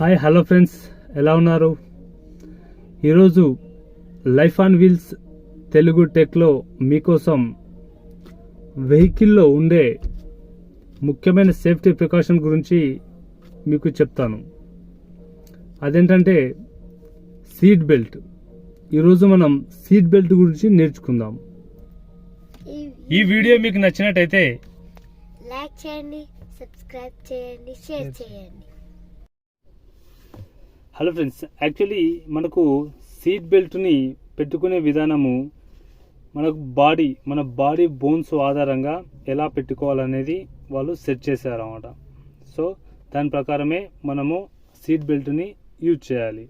Hi hello friends, ఎలా ఉన్నారు? ఈరోజు లైఫ్ ఆన్ వీల్స్ తెలుగు టెక్లో మీకోసం వెహికల్లో ఉండే ముఖ్యమైన సేఫ్టీ ప్రికాషన్ గురించి మీకు చెప్తాను. అదేంటంటే సీట్ బెల్ట్. ఈరోజు మనం సీట్ బెల్ట్ గురించి నేర్చుకుందాం. ఈ వీడియో మీకు నచ్చినట్టయితే లైక్ చేయండి, సబ్స్క్రైబ్ చేయండి, షేర్ చేయండి. హలో ఫ్రెండ్స్, యాక్చువల్లీ మనకు సీట్ బెల్ట్ని పెట్టుకునే విధానము మన బాడీ బోన్స్ ఆధారంగా ఎలా పెట్టుకోవాలనేది వాళ్ళు సెట్ చేశారన్నమాట. సో దాని ప్రకారమే మనము సీట్ బెల్ట్ని యూజ్ చేయాలి.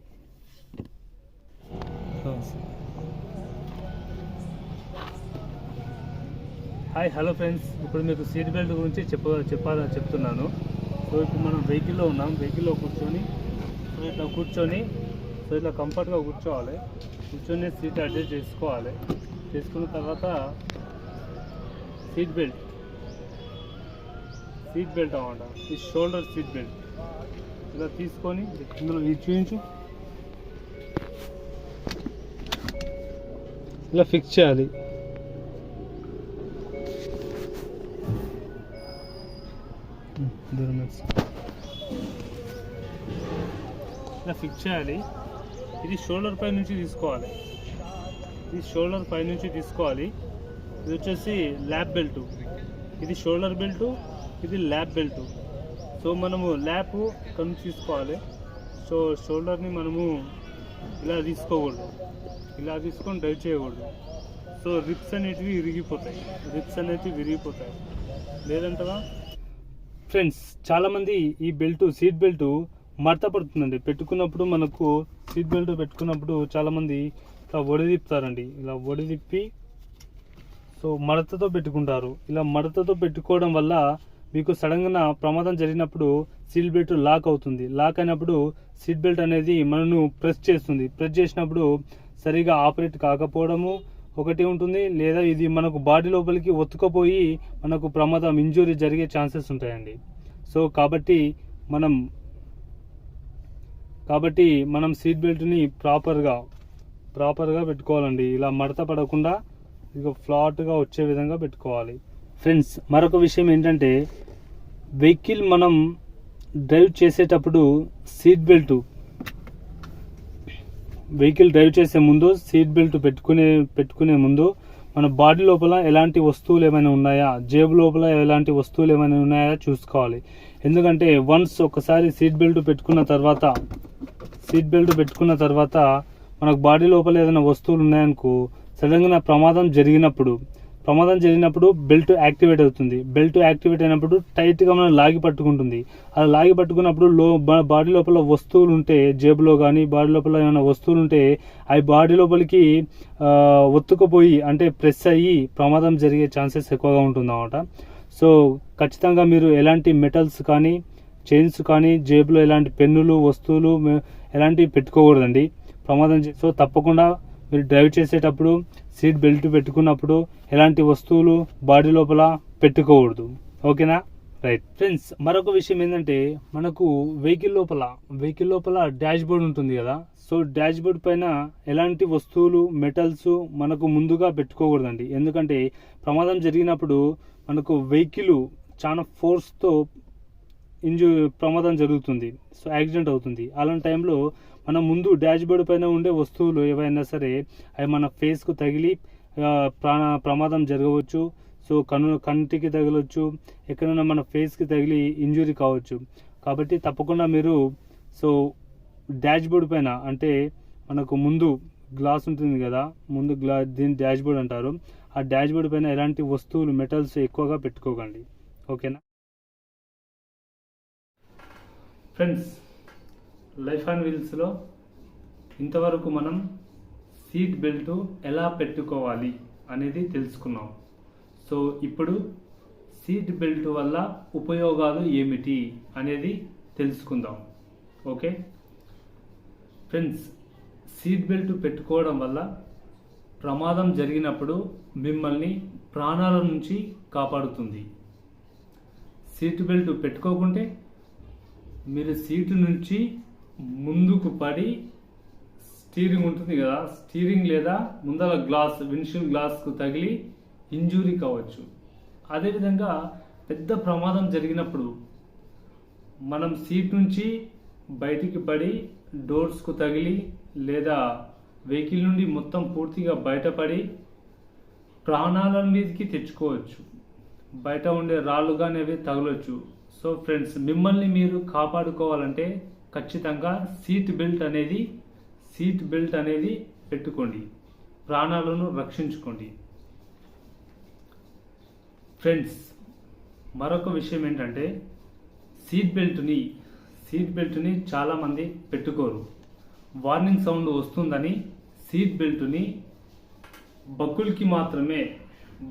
హాయ్ హలో ఫ్రెండ్స్, ఇప్పుడు మీకు సీట్ బెల్ట్ గురించి చెప్తున్నాను. సో ఇప్పుడు మనం వెహికల్లో ఉన్నాం. వెహికల్లో కూర్చొని ఇట్లా కంఫర్ట్గా కూర్చోవాలి. కూర్చొని సీట్ అడ్జస్ట్ చేసుకున్న తర్వాత సీట్ బెల్ట్ అన్నమాట. ఈ షోల్డర్ సీట్ బెల్ట్ ఇలా తీసుకొని ఇందులో చూపించు, ఇలా ఫిక్స్ చేయాలి. ఇలా ఫిక్స్ చేయాలి. ఇది షోల్డర్ పై నుంచి తీసుకోవాలి. ఇది వచ్చేసి ల్యాప్ బెల్ట్. ఇది షోల్డర్ బెల్ట్, ఇది ల్యాప్ బెల్ట్. సో మనము ల్యాప్ ఇక్కడ నుంచి తీసుకోవాలి. సో షోల్డర్ని మనము ఇలా తీసుకోకూడదు, ఇలా తీసుకొని డ్రైవ్ చేయకూడదు. సో రిప్స్ అనేటివి విరిగిపోతాయి. లేదంటగా ఫ్రెండ్స్, చాలామంది ఈ సీట్ బెల్ట్ మడత పడుతుందండి. పెట్టుకున్నప్పుడు మనకు సీట్ బెల్ట్ పెట్టుకున్నప్పుడు చాలామంది ఇలా ఒడిదిప్పుతారండి. ఇలా ఒడిదిప్పి సో మడతతో పెట్టుకుంటారు. ఇలా మడతతో పెట్టుకోవడం వల్ల మీకు సడన్గా ప్రమాదం జరిగినప్పుడు సీట్ బెల్ట్ లాక్ అవుతుంది. లాక్ అయినప్పుడు సీట్ బెల్ట్ అనేది మనను ప్రెస్ చేసినప్పుడు సరిగా ఆపరేట్ కాకపోవడము ఒకటి ఉంటుంది. లేదా ఇది మనకు బాడీ లోపలికి ఒత్తుకుపోయి మనకు ప్రమాదం, ఇంజురీ జరిగే ఛాన్సెస్ ఉంటాయండి. సో కాబట్టి మనం సీట్ బెల్ట్ని ప్రాపర్గా పెట్టుకోవాలండి. ఇలా మడత పడకుండా ఇక ఫ్లాట్గా వచ్చే విధంగా పెట్టుకోవాలి. ఫ్రెండ్స్, మరొక విషయం ఏంటంటే వెహికల్ మనం డ్రైవ్ చేసేటప్పుడు వెహికల్ డ్రైవ్ చేసే ముందు సీట్ బెల్ట్ పెట్టుకునే ముందు మన బాడీ లోపల ఎలాంటి వస్తువులు ఏమైనా ఉన్నాయా, జేబు లోపల ఎలాంటి వస్తువులు ఏమైనా ఉన్నాయా చూసుకోవాలి. ఎందుకంటే ఒకసారి సీట్ బెల్ట్ పెట్టుకున్న తర్వాత మనకు బాడీ లోపల ఏదైనా వస్తువులు ఉన్నాయనుకో, సడన్గా ప్రమాదం జరిగినప్పుడు బెల్ట్ యాక్టివేట్ అవుతుంది. బెల్ట్ యాక్టివేట్ అయినప్పుడు టైట్గా మనం లాగి పట్టుకుంటుంది. అలా లాగి పట్టుకున్నప్పుడు బాడీ లోపల వస్తువులు ఉంటే, జేబులో కానీ బాడీ లోపల ఏమైనా వస్తువులు ఉంటే అవి బాడీ లోపలికి ఒత్తుకుపోయి అంటే ప్రెస్ అయ్యి ప్రమాదం జరిగే ఛాన్సెస్ ఎక్కువగా ఉంటుందన్నమాట. సో ఖచ్చితంగా మీరు ఎలాంటి మెటల్స్ కానీ, చైన్స్ కానీ, జేబులో ఎలాంటి పెన్నులు, వస్తువులు ఎలాంటివి పెట్టుకోకూడదండి ప్రమాదం. సో తప్పకుండా మీరు డ్రైవ్ చేసేటప్పుడు సీట్ బెల్ట్ పెట్టుకున్నప్పుడు ఎలాంటి వస్తువులు బాడీ లోపల పెట్టుకోకూడదు. ఓకేనా? రైట్ ఫ్రెండ్స్, మరొక విషయం ఏంటంటే మనకు వెహికల్ లోపల డాష్ బోర్డ్ ఉంటుంది కదా. సో డాష్ బోర్డ్ పైన ఎలాంటి వస్తువులు, మెటల్స్ మనకు ముందుగా పెట్టుకోకూడదండి. ఎందుకంటే ప్రమాదం జరిగినప్పుడు మనకు వెహికల్ చాలా ఫోర్స్తో ప్రమాదం జరుగుతుంది. సో యాక్సిడెంట్ అవుతుంది. అలాంటి టైంలో మనం ముందు డాష్ బోర్డ్ పైన ఉండే వస్తువులు ఏవైనా సరే అవి మన ఫేస్కు తగిలి ప్రమాదం జరగవచ్చు. సో కంటికి తగలవచ్చు, ఎక్కడైనా మన ఫేస్కి తగిలి ఇంజురీ కావచ్చు. కాబట్టి తప్పకుండా మీరు డాష్ బోర్డ్ పైన, అంటే మనకు ముందు గ్లాస్ ఉంటుంది కదా, దీన్ని డాష్ బోర్డ్ అంటారు. ఆ డాష్ బోర్డ్ పైన ఎలాంటి వస్తువులు, మెటల్స్ ఎక్కువగా పెట్టుకోకండి. ఓకేనా ఫ్రెండ్స్? లైఫ్ ఆన్ వీల్స్లో ఇంతవరకు మనం సీట్ బెల్ట్ ఎలా పెట్టుకోవాలి అనేది తెలుసుకున్నాం. సో ఇప్పుడు సీట్ బెల్ట్ వల్ల ఉపయోగాలు ఏమిటి అనేది తెలుసుకుందాం. ఓకే ఫ్రెండ్స్, సీట్ బెల్ట్ పెట్టుకోవడం వల్ల ప్రమాదం జరిగినప్పుడు మిమ్మల్ని ప్రాణాల నుంచి కాపాడుతుంది. సీట్ బెల్ట్ పెట్టుకోకుంటే మీరు సీటు నుంచి ముందుకు పడి స్టీరింగ్ ఉంటుంది కదా, స్టీరింగ్ లేదా ముందర గ్లాస్ విండ్షీల్డ్ గ్లాస్కు తగిలి ఇంజూరీ కావచ్చు. అదేవిధంగా పెద్ద ప్రమాదం జరిగినప్పుడు మనం సీట్ నుంచి బయటికి పడి డోర్స్కు తగిలి లేదా వెహికల్ నుండి మొత్తం పూర్తిగా బయటపడి ప్రాణాల మీదకి తెచ్చుకోవచ్చు. బయట ఉండే రాళ్ళు కానీ అవి తగలొచ్చు. సో ఫ్రెండ్స్, మిమ్మల్ని మీరు కాపాడుకోవాలంటే ఖచ్చితంగా సీట్ బెల్ట్ అనేది పెట్టుకోండి, ప్రాణాలను రక్షించుకోండి. ఫ్రెండ్స్, మరొక విషయం ఏంటంటే సీట్ బెల్ట్ని చాలామంది పెట్టుకోరు. వార్నింగ్ సౌండ్ వస్తుందని సీట్ బెల్ట్ని బకుల్కి మాత్రమే,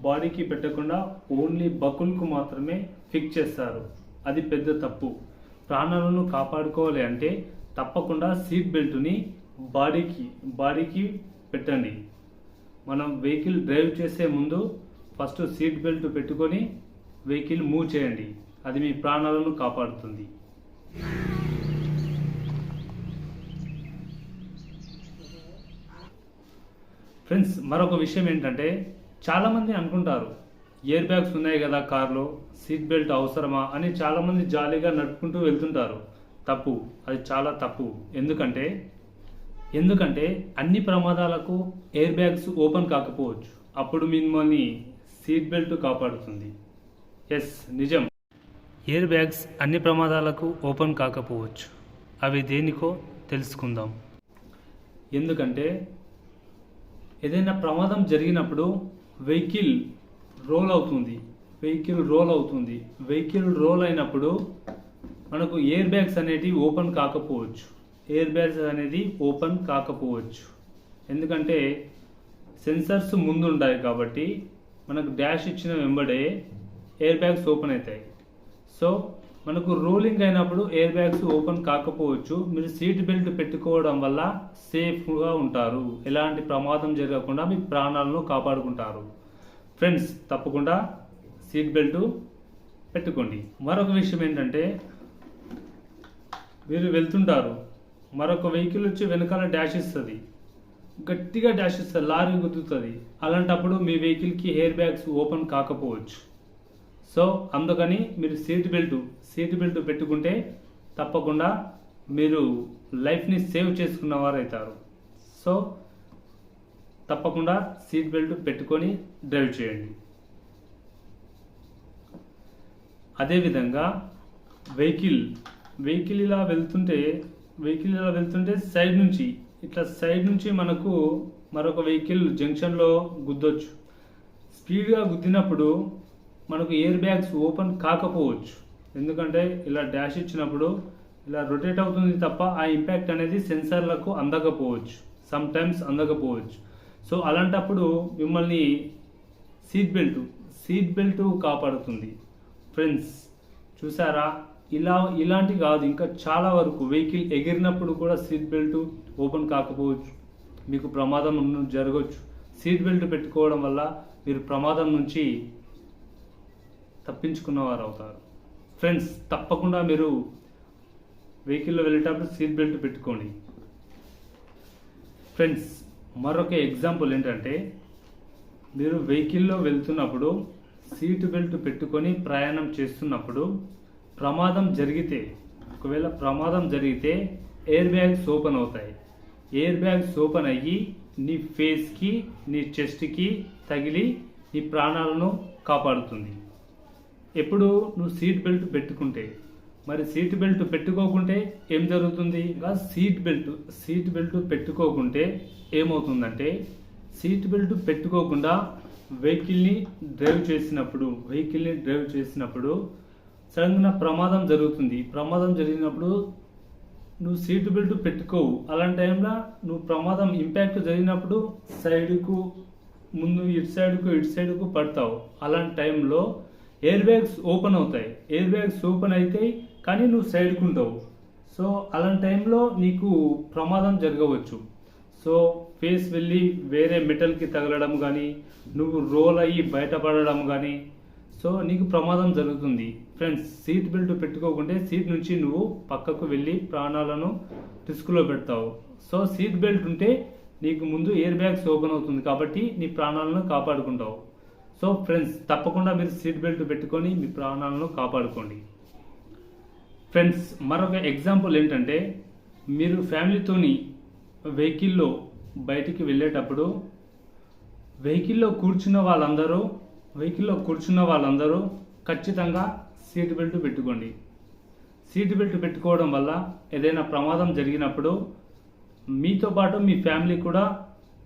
బాడీకి పెట్టకుండా ఓన్లీ బకుల్కు మాత్రమే ఫిక్స్ చేస్తారు. అది పెద్ద తప్పు. ప్రాణాలను కాపాడుకోవాలి అంటే తప్పకుండా సీట్ బెల్ట్ని బాడీకి పెట్టండి. మనం వెహికల్ డ్రైవ్ చేసే ముందు ఫస్ట్ సీట్ బెల్ట్ పెట్టుకొని వెహికల్ మూవ్ చేయండి. అది మీ ప్రాణాలను కాపాడుతుంది. ఫ్రెండ్స్, మరొక విషయం ఏంటంటే చాలామంది అనుకుంటారు ఎయిర్ బ్యాగ్స్ ఉన్నాయి కదా కార్లో, సీట్ బెల్ట్ అవసరమా అని చాలామంది జాలీగా నడుపుకుంటూ వెళ్తుంటారు. తప్పు, అది చాలా తప్పు. ఎందుకంటే అన్ని ప్రమాదాలకు ఎయిర్ బ్యాగ్స్ ఓపెన్ కాకపోవచ్చు. అప్పుడు మిమ్మల్ని సీట్ బెల్ట్ కాపాడుతుంది. ఎస్, నిజం. ఎయిర్ బ్యాగ్స్ అన్ని ప్రమాదాలకు ఓపెన్ కాకపోవచ్చు. అవి దేనికో తెలుసుకుందాం. ఎందుకంటే ఏదైనా ప్రమాదం జరిగినప్పుడు వెహికల్ రోల్ అవుతుంది. వెహికల్ రోల్ అయినప్పుడు మనకు ఎయిర్ బ్యాగ్స్ అనేటివి ఓపెన్ కాకపోవచ్చు. ఎందుకంటే సెన్సర్స్ ముందు ఉంటాయి కాబట్టి మనకు డాష్ ఇచ్చిన వెంబడే ఎయిర్ బ్యాగ్స్ ఓపెన్ అవుతాయి. సో మనకు రోలింగ్ అయినప్పుడు ఎయిర్ బ్యాగ్స్ ఓపెన్ కాకపోవచ్చు. మీరు సీట్ బెల్ట్ పెట్టుకోవడం వల్ల సేఫ్గా ఉంటారు. ఎలాంటి ప్రమాదం జరగకుండా మీ ప్రాణాలను కాపాడుకుంటారు. ఫ్రెండ్స్, తప్పకుండా సీట్ బెల్ట్ పెట్టుకోండి. మరొక విషయం ఏంటంటే మీరు వెళ్తుంటారు, మరొక వెహికల్ వచ్చి వెనకాల డాష్ ఇస్తుంది, గట్టిగా డాష్ ఇస్తుంది, లారీ గుద్దుతుంది. అలాంటప్పుడు మీ వెహికల్కి ఎయిర్ బ్యాగ్స్ ఓపెన్ కాకపోవచ్చు. సో అందుకని మీరు సీట్ బెల్ట్ పెట్టుకుంటే తప్పకుండా మీరు లైఫ్ని సేవ్ చేసుకున్నవారు అవుతారు. సో తప్పకుండా సీట్ బెల్ట్ పెట్టుకొని డ్రైవ్ చేయండి. అదేవిధంగా వెహికల్ ఇలా వెళ్తుంటే సైడ్ నుంచి మనకు మరొక వెహికల్ జంక్షన్లో గుద్దొచ్చు. స్పీడ్గా గుద్దినప్పుడు మనకు ఎయిర్ బ్యాగ్స్ ఓపెన్ కాకపోవచ్చు. ఎందుకంటే ఇలా డాష్ ఇచ్చినప్పుడు ఇలా రొటేట్ అవుతుంది తప్ప ఆ ఇంపాక్ట్ అనేది సెన్సార్లకు అందకపోవచ్చు. సో అలాంటప్పుడు మిమ్మల్ని సీట్ బెల్ట్ కాపాడుతుంది. ఫ్రెండ్స్, చూసారా, ఇలాంటి కాదు ఇంకా చాలా వరకు వెహికల్ ఎగిరినప్పుడు కూడా సీట్ బెల్ట్ ఓపెన్ కాకపోవచ్చు, మీకు ప్రమాదం జరగవచ్చు. సీట్ బెల్ట్ పెట్టుకోవడం వల్ల మీరు ప్రమాదం నుంచి తప్పించుకున్నవారు అవుతారు. ఫ్రెండ్స్, తప్పకుండా మీరు వెహికల్లో వెళ్ళేటప్పుడు సీట్ బెల్ట్ పెట్టుకోండి. ఫ్రెండ్స్, మరొక ఎగ్జాంపుల్ ఏంటంటే మీరు వెహికల్లో వెళ్తున్నప్పుడు సీట్ బెల్ట్ పెట్టుకొని ప్రయాణం చేస్తున్నప్పుడు ఒకవేళ ప్రమాదం జరిగితే ఎయిర్ బ్యాగ్స్ ఓపెన్ అవుతాయి. ఎయిర్ బ్యాగ్స్ ఓపెన్ అయ్యి నీ ఫేస్కి, నీ చెస్ట్కి తగిలి నీ ప్రాణాలను కాపాడుతుంది. ఎప్పుడు నువ్వు సీట్ బెల్ట్ పెట్టుకుంటే. మరి సీట్ బెల్ట్ పెట్టుకోకుంటే ఏం జరుగుతుంది? సీట్ బెల్ట్ పెట్టుకోకుంటే ఏమవుతుందంటే, సీట్ బెల్ట్ పెట్టుకోకుండా వెహికల్ని డ్రైవ్ చేసినప్పుడు సడన్గా ప్రమాదం జరుగుతుంది. ప్రమాదం జరిగినప్పుడు నువ్వు సీట్ బెల్ట్ పెట్టుకోవు. అలాంటి టైంలో నువ్వు ప్రమాదం ఇంపాక్ట్ జరిగినప్పుడు సైడ్కు, ముందు ఇటు సైడ్కు పడతావు. అలాంటి టైంలో ఎయిర్ బ్యాగ్స్ ఓపెన్ అవుతాయి. ఎయిర్ బ్యాగ్స్ ఓపెన్ అవుతాయి కానీ నువ్వు సైడ్కు ఉంటావు. సో అలాంటి టైంలో నీకు ప్రమాదం జరగవచ్చు. సో ఫేస్ వెళ్ళి వేరే మెటల్కి తగలడం కానీ, నువ్వు రోల్ అయ్యి బయటపడడం కానీ, సో నీకు ప్రమాదం జరుగుతుంది. ఫ్రెండ్స్, సీట్ బెల్ట్ పెట్టుకోకుంటే సీట్ నుంచి నువ్వు పక్కకు వెళ్ళి ప్రాణాలను రిస్క్లో పెడతావు. సో సీట్ బెల్ట్ ఉంటే నీకు ముందు ఎయిర్ బ్యాగ్స్ ఓపెన్ అవుతుంది కాబట్టి నీ ప్రాణాలను కాపాడుకుంటావు. సో ఫ్రెండ్స్, తప్పకుండా మీరు సీట్ బెల్ట్ పెట్టుకొని మీ ప్రాణాలను కాపాడుకోండి. ఫ్రెండ్స్, మరొక ఎగ్జాంపుల్ ఏంటంటే, మీరు ఫ్యామిలీతోని వెహికల్లో బయటికి వెళ్ళేటప్పుడు వెహికల్లో కూర్చున్న వాళ్ళందరూ ఖచ్చితంగా సీట్ బెల్ట్ పెట్టుకోండి. సీట్ బెల్ట్ పెట్టుకోవడం వల్ల ఏదైనా ప్రమాదం జరిగినప్పుడు మీతో పాటు మీ ఫ్యామిలీ కూడా,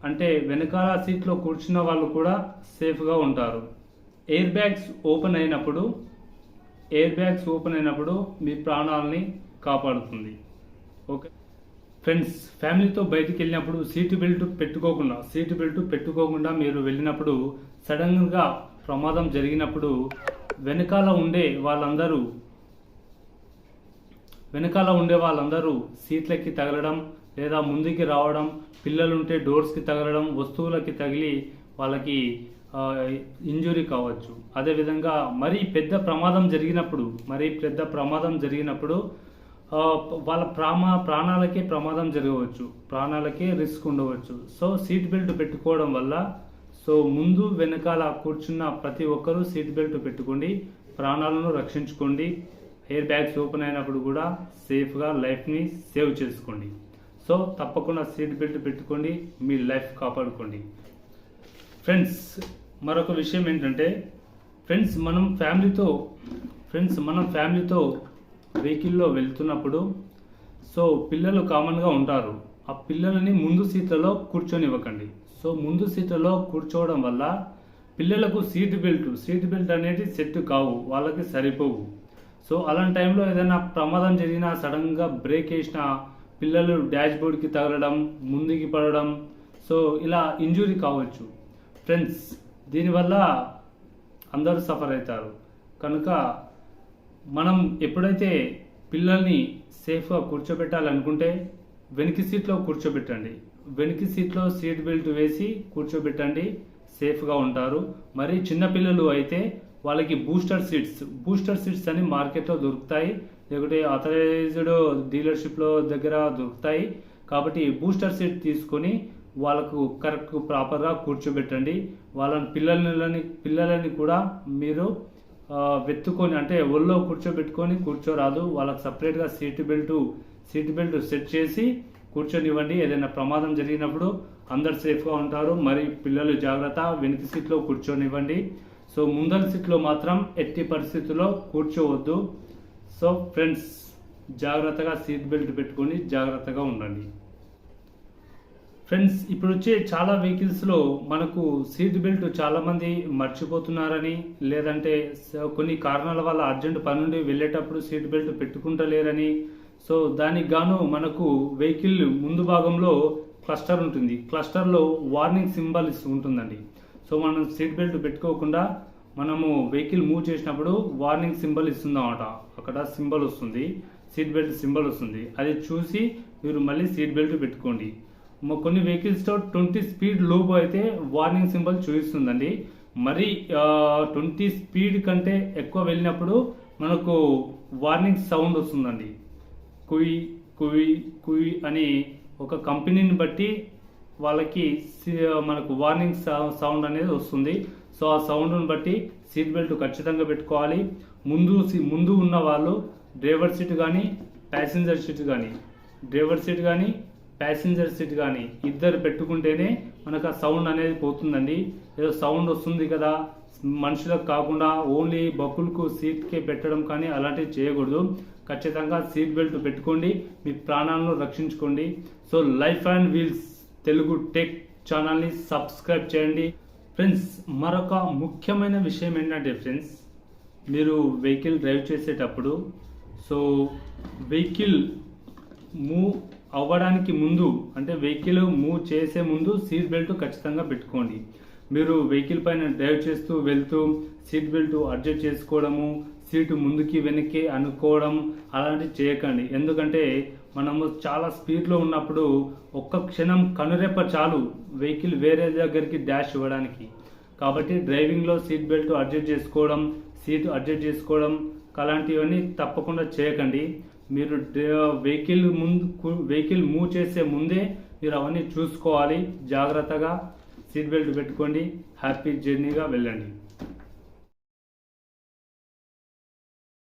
అంటే వెనకాల సీట్లో కూర్చున్న వాళ్ళు కూడా సేఫ్గా ఉంటారు. ఎయిర్ బ్యాగ్స్ ఓపెన్ అయినప్పుడు మీ ప్రాణాలని కాపాడుతుంది. ఓకే ఫ్రెండ్స్, ఫ్యామిలీతో బయటికి వెళ్ళినప్పుడు సీట్ బెల్ట్ పెట్టుకోకుండా మీరు వెళ్ళినప్పుడు సడన్గా ప్రమాదం జరిగినప్పుడు వెనకాల ఉండే వాళ్ళందరూ సీట్లకి తగలడం లేదా ముందుకి రావడం, పిల్లలుంటే డోర్స్కి తగలడం, వస్తువులకి తగిలి వాళ్ళకి ఇంజురీ కావచ్చు. అదేవిధంగా మరీ పెద్ద ప్రమాదం జరిగినప్పుడు వాళ్ళ ప్రాణాలకే ప్రమాదం జరగవచ్చు, ప్రాణాలకే రిస్క్ ఉండవచ్చు. సో సీట్ బెల్ట్ పెట్టుకోవడం వల్ల, సో ముందు వెనకాల కూర్చున్న ప్రతి ఒక్కరూ సీట్ బెల్ట్ పెట్టుకోండి, ప్రాణాలను రక్షించుకోండి. ఎయిర్ బ్యాగ్స్ ఓపెన్ అయినప్పుడు కూడా సేఫ్గా లైఫ్ని సేవ్ చేసుకోండి. సో తప్పకుండా సీట్ బెల్ట్ పెట్టుకోండి, మీ లైఫ్ కాపాడుకోండి. ఫ్రెండ్స్, మరొక విషయం ఏంటంటే, మనం ఫ్యామిలీతో వెహికల్లో వెళ్తున్నప్పుడు సో పిల్లలు కామన్గా ఉంటారు. ఆ పిల్లలని ముందు సీట్లలో కూర్చొనివ్వకండి. సో ముందు సీట్లలో కూర్చోవడం వల్ల పిల్లలకు సీట్ బెల్ట్ అనేది సెట్ కావు, వాళ్ళకి సరిపోవు. సో అలాంటి టైంలో ఏదైనా ప్రమాదం జరిగినా, సడన్గా బ్రేక్ వేసినా పిల్లలు డాష్ బోర్డ్కి తగలడం, ముందుకి పడడం, సో ఇలా ఇంజురీ కావచ్చు. ఫ్రెండ్స్, దీనివల్ల అందరూ సఫర్ అవుతారు. కనుక మనం ఎప్పుడైతే పిల్లల్ని సేఫ్గా కూర్చోబెట్టాలనుకుంటే వెనక సీట్లో కూర్చోబెట్టండి. వెనక సీట్లో సీట్ బెల్ట్ వేసి కూర్చోబెట్టండి, సేఫ్గా ఉంటారు. మరి చిన్నపిల్లలు అయితే వాళ్ళకి బూస్టర్ సీట్స్ అని మార్కెట్లో దొరుకుతాయి, లేకుంటే అథరైజ్డ్ డీలర్షిప్లో దగ్గర దొరుకుతాయి. కాబట్టి బూస్టర్ సీట్ తీసుకొని వాళ్ళకు ప్రాపర్గా కూర్చోబెట్టండి. పిల్లలని కూడా మీరు వెతుక్కొని, అంటే ఒళ్ళో కూర్చోరాదు, వాళ్ళకి సపరేట్గా సీట్ బెల్ట్ సెట్ చేసి కూర్చొనివ్వండి. ఏదైనా ప్రమాదం జరిగినప్పుడు అందరు సేఫ్గా ఉంటారు. మరి పిల్లలు జాగ్రత్త, వెనక సీట్లో కూర్చొనివ్వండి. సో ముందర సీట్లో మాత్రం ఎట్టి పరిస్థితుల్లో కూర్చోవద్దు. సో ఫ్రెండ్స్, జాగ్రత్తగా సీట్ బెల్ట్ పెట్టుకొని జాగ్రత్తగా ఉండండి. ఫ్రెండ్స్, ఇప్పుడు వచ్చే చాలా వెహికల్స్లో మనకు సీట్ బెల్ట్ చాలామంది మర్చిపోతున్నారని, లేదంటే కొన్ని కారణాల వల్ల అర్జెంట్ పని నుండి వెళ్ళేటప్పుడు సీట్ బెల్ట్ పెట్టుకుంటలేరని, సో దానికి గాను మనకు వెహికల్ ముందు భాగంలో క్లస్టర్ ఉంటుంది. క్లస్టర్లో వార్నింగ్ సింబల్ ఉంటుందండి. సో మనం సీట్ బెల్ట్ పెట్టుకోకుండా మనము వెహికల్ మూవ్ చేసినప్పుడు వార్నింగ్ సింబల్ ఇస్తుందన్నమాట. అక్కడ సింబల్ వస్తుంది, సీట్ బెల్ట్ సింబల్ వస్తుంది. అది చూసి మీరు మళ్ళీ సీట్ బెల్ట్ పెట్టుకోండి. కొన్ని వెహికల్స్తో 20 స్పీడ్ లోపు అయితే వార్నింగ్ సింబల్ చూపిస్తుందండి. మరి 20 స్పీడ్ కంటే ఎక్కువ వెళ్ళినప్పుడు మనకు వార్నింగ్ సౌండ్ వస్తుందండి. కుయ్ కుయ్ కుయ్ అని ఒక కంపెనీని బట్టి వాళ్ళకి మనకు వార్నింగ్ సౌండ్ అనేది వస్తుంది. సో ఆ సౌండ్ని బట్టి సీట్ బెల్ట్ ఖచ్చితంగా పెట్టుకోవాలి. ముందు ఉన్న వాళ్ళు డ్రైవర్ సీట్ కానీ ప్యాసింజర్ సీట్ కానీ ఇద్దరు పెట్టుకుంటేనే మనకు ఆ సౌండ్ అనేది పోతుందండి. ఏదో సౌండ్ వస్తుంది కదా, మనుషులకు కాకుండా ఓన్లీ బక్కులకు సీట్కే పెట్టడం కానీ అలాంటివి చేయకూడదు. ఖచ్చితంగా సీట్ బెల్ట్ పెట్టుకోండి, మీ ప్రాణాలను రక్షించుకోండి. So life and wheels Telugu tech ఛానల్ని సబ్స్క్రైబ్ చేయండి. ఫ్రెండ్స్, మరొక ముఖ్యమైన విషయం ఏంటంటే ఫ్రెండ్స్, మీరు వెహికల్ డ్రైవ్ చేసేటప్పుడు సో వెహికల్ మూవ్ అవ్వడానికి ముందు, అంటే వెహికల్ మూవ్ చేసే ముందు సీట్ బెల్ట్ ఖచ్చితంగా పెట్టుకోండి. మీరు వెహికల్ పైన డ్రైవ్ చేస్తూ వెళ్తూ సీట్ బెల్ట్ అడ్జస్ట్ చేసుకోవడము, సీటు ముందుకి వెనక్కి అనుకోవడం అలాంటివి చేయకండి. ఎందుకంటే మనము చాలా స్పీడ్లో ఉన్నప్పుడు ఒక్క క్షణం కనురెప్ప చాలు వెహికల్ వేరే దగ్గరికి డాష్ ఇవ్వడానికి. కాబట్టి డ్రైవింగ్లో సీట్ బెల్ట్ అడ్జస్ట్ చేసుకోవడం, సీట్ అడ్జస్ట్ చేసుకోవడం అలాంటివన్నీ తప్పకుండా చేయకండి. మీరు వెహికల్ మూవ్ చేసే ముందే మీరు అవన్నీ చూసుకోవాలి. జాగ్రత్తగా సీట్ బెల్ట్ పెట్టుకోండి. హ్యాపీ జర్నీగా వెళ్ళండి.